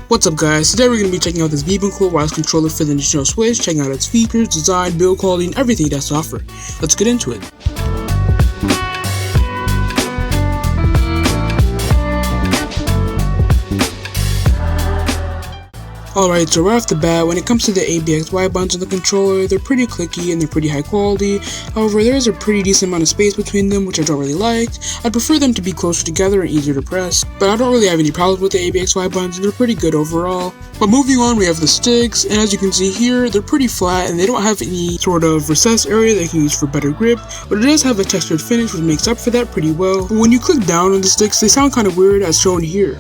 What's up guys, today we're going to be checking out this Beboncool wireless controller for the Nintendo Switch, checking out its features, design, build quality, and everything it has to offer. Let's get into it. Alright, so right off the bat, when it comes to the ABXY buttons on the controller, they're pretty clicky and they're pretty high quality. However, there is a pretty decent amount of space between them, which I don't really like. I'd prefer them to be closer together and easier to press, but I don't really have any problems with the ABXY buttons, and they're pretty good overall. But moving on, we have the sticks, and as you can see here, they're pretty flat and they don't have any sort of recessed area that you can use for better grip, but it does have a textured finish which makes up for that pretty well. But when you click down on the sticks, they sound kind of weird as shown here.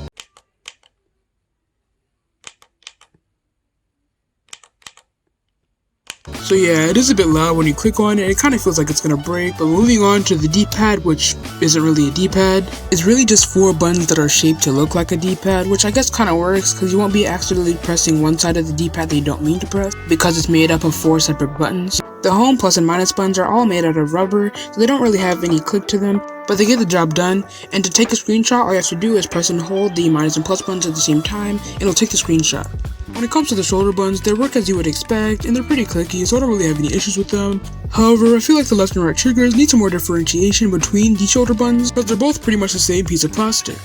So yeah, it is a bit loud when you click on it, it kind of feels like it's gonna break. But moving on to the D-pad, which isn't really a D-pad, it's really just 4 buttons that are shaped to look like a D-pad, which I guess kind of works because you won't be accidentally pressing one side of the D-pad that you don't mean to press, because it's made up of 4 separate buttons. The home, plus, and minus buttons are all made out of rubber, so they don't really have any click to them, but they get the job done. And to take a screenshot, all you have to do is press and hold the minus and plus buttons at the same time, and it'll take the screenshot. When it comes to the shoulder buttons, they work as you would expect, and they're pretty clicky, so I don't really have any issues with them. However, I feel like the left and right triggers need some more differentiation between the shoulder buttons, but they're both pretty much the same piece of plastic.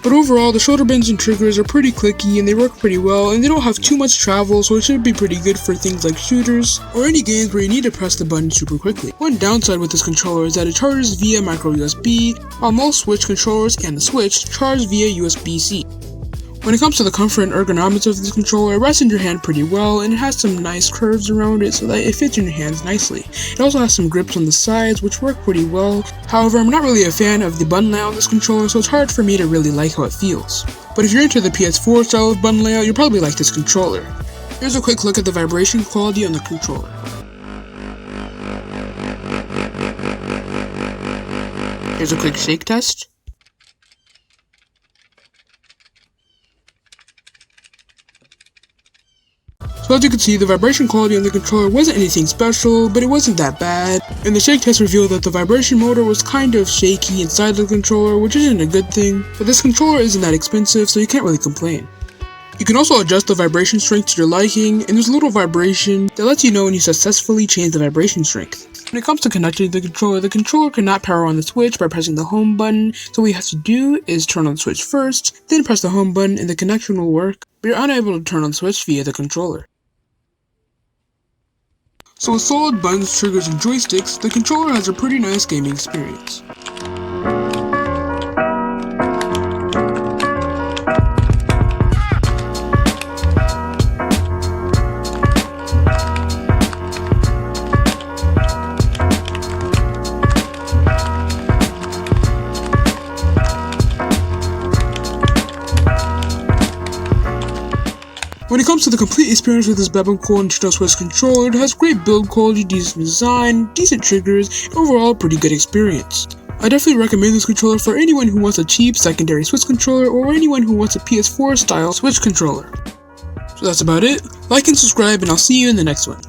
But overall, the shoulder buttons and triggers are pretty clicky and they work pretty well, and they don't have too much travel, so it should be pretty good for things like shooters or any games where you need to press the button super quickly. One downside with this controller is that it charges via micro USB, while most Switch controllers and the Switch charge via USB-C. When it comes to the comfort and ergonomics of this controller, it rests in your hand pretty well, and it has some nice curves around it so that it fits in your hands nicely. It also has some grips on the sides which work pretty well. However, I'm not really a fan of the button layout on this controller, so it's hard for me to really like how it feels. But if you're into the PS4 style of button layout, you'll probably like this controller. Here's a quick look at the vibration quality on the controller. Here's a quick shake test. So as you can see, the vibration quality on the controller wasn't anything special, but it wasn't that bad, and the shake test revealed that the vibration motor was kind of shaky inside the controller, which isn't a good thing, but this controller isn't that expensive, so you can't really complain. You can also adjust the vibration strength to your liking, and there's a little vibration that lets you know when you successfully change the vibration strength. When it comes to connecting the controller cannot power on the Switch by pressing the home button, so what you have to do is turn on the Switch first, then press the home button and the connection will work, but you're unable to turn on the Switch via the controller. So with solid buttons, triggers, and joysticks, the controller has a pretty nice gaming experience. When it comes to the complete experience with this Beboncool Nintendo Switch controller, it has great build quality, decent design, decent triggers, and overall pretty good experience. I definitely recommend this controller for anyone who wants a cheap secondary Switch controller or anyone who wants a PS4 style Switch controller. So that's about it. Like and subscribe, and I'll see you in the next one.